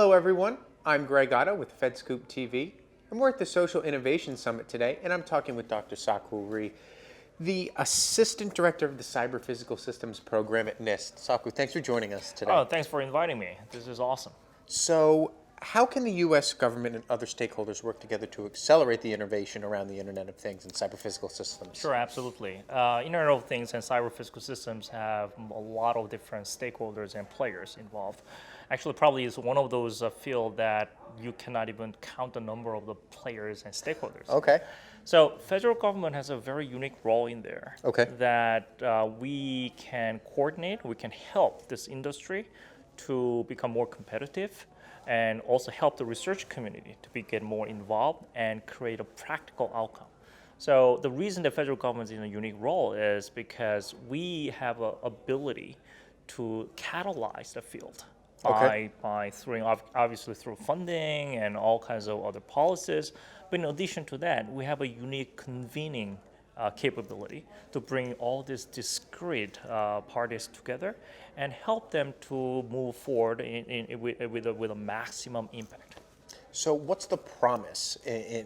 Hello everyone, I'm Greg Otto with FedScoop TV, and we're at the Social Innovation Summit today, and I'm talking with Dr. Sokwoo Rhee, the Assistant Director of the Cyber-Physical Systems Program at NIST. Sokwoo, thanks for joining us today. Oh, thanks for inviting me. This is awesome. So, how can the U.S. government and other stakeholders work together to accelerate the innovation around the Internet of Things and cyber-physical systems? Sure, absolutely. Internet of Things and cyber-physical systems have a lot of different stakeholders and players involved. Actually, probably is one of those fields that you cannot even count the number of the players and stakeholders. Okay. So federal government has a very unique role in there. Okay. That we can coordinate, we can help this industry to become more competitive and also help the research community to get more involved and create a practical outcome. So the reason the federal government is in a unique role is because we have an ability to catalyze the field by obviously through funding and all kinds of other policies. But in addition to that, we have a unique convening capability to bring all these discrete parties together and help them to move forward with a maximum impact. So what's the promise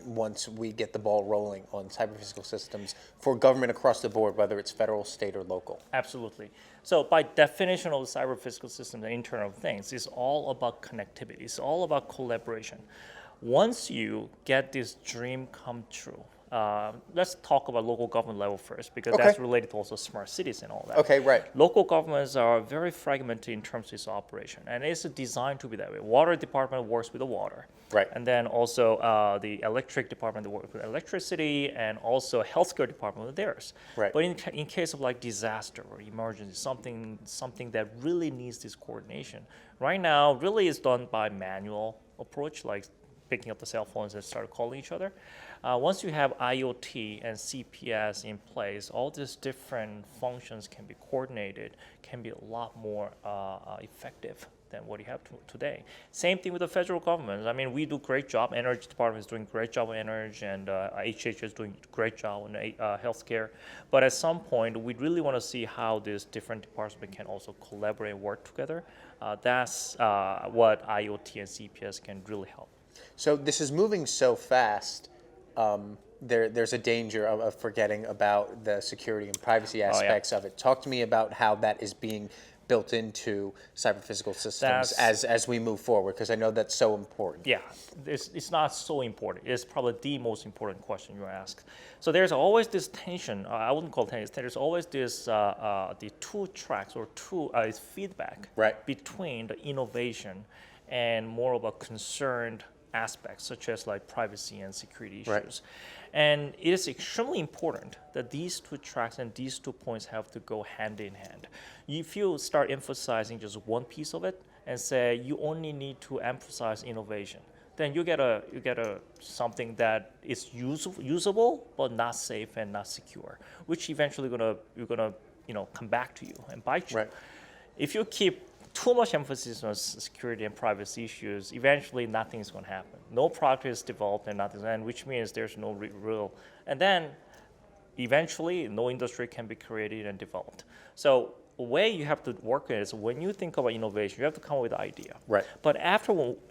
once we get the ball rolling on cyber-physical systems for government across the board, whether it's federal, state, or local? Absolutely. So by definition of cyber-physical systems and Internet of Things, it's all about connectivity. It's all about collaboration. Once you get this dream come true, let's talk about local government level first, because that's related to also smart cities and all that. Okay, right. Local governments are very fragmented in terms of its operation, and it's designed to be that way. Water department works with the water. Right. And then also the electric department works with electricity, and also healthcare department with theirs. Right. But in case of like disaster or emergency, something that really needs this coordination, right now really is done by manual approach, like picking up the cell phones and start calling each other. Once you have IoT and CPS in place, all these different functions can be coordinated, can be a lot more effective than what you have today. Same thing with the federal government. I mean, we do great job. Energy department is doing great job on energy, and HH is doing great job on healthcare. But at some point, we really want to see how these different departments can also collaborate and work together. That's what IoT and CPS can really help. So this is moving so fast, there's a danger of forgetting about the security and privacy aspects of it. Talk to me about how that is being built into cyber-physical systems as we move forward, because I know that's so important. Yeah, it's not so important. It's probably the most important question you ask. So there's always this tension. I wouldn't call it tension. There's always this the two tracks or feedback between the innovation and more of a concerned aspects, such as like privacy and security issues. Right. And it is extremely important that these two tracks and these 2 points have to go hand in hand. If you start emphasizing just one piece of it and say you only need to emphasize innovation, then you get a something that is usable but not safe and not secure, which eventually you're gonna come back to you and bite you. Right. If you keep too much emphasis on security and privacy issues, eventually nothing is going to happen. No product is developed and nothing, and which means there's no real, and then eventually no industry can be created and developed. So the way you have to work is when you think about innovation, you have to come up with an idea. Right. But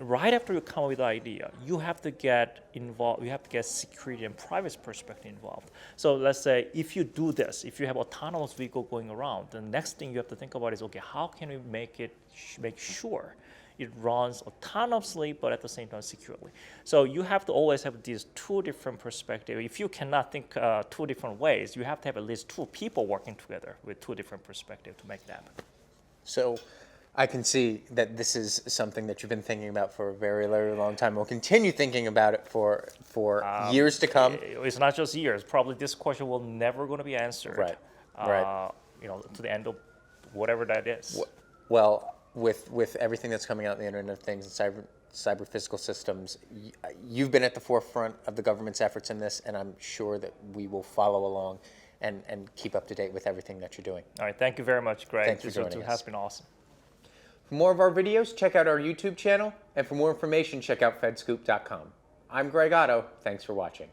right after you come up with the idea, you have to get involved. You have to get security and privacy perspective involved. So let's say if you do this, if you have autonomous vehicle going around, the next thing you have to think about is, okay, how can we make sure it runs autonomously, but at the same time securely. So you have to always have these two different perspectives. If you cannot think two different ways, you have to have at least two people working together with two different perspectives to make that happen. So I can see that this is something that you've been thinking about for a very, very long time. We'll continue thinking about it for years to come. It's not just years. Probably this question will never going to be answered. Right. Right. To the end of whatever that is. Well, with everything that's coming out in the Internet of Things and cyber-physical systems, you've been at the forefront of the government's efforts in this, and I'm sure that we will follow along and keep up to date with everything that you're doing. All right, thank you very much, Greg. Thanks for joining us. It has been awesome. For more of our videos, check out our YouTube channel, and for more information, check out fedscoop.com. I'm Greg Otto. Thanks for watching.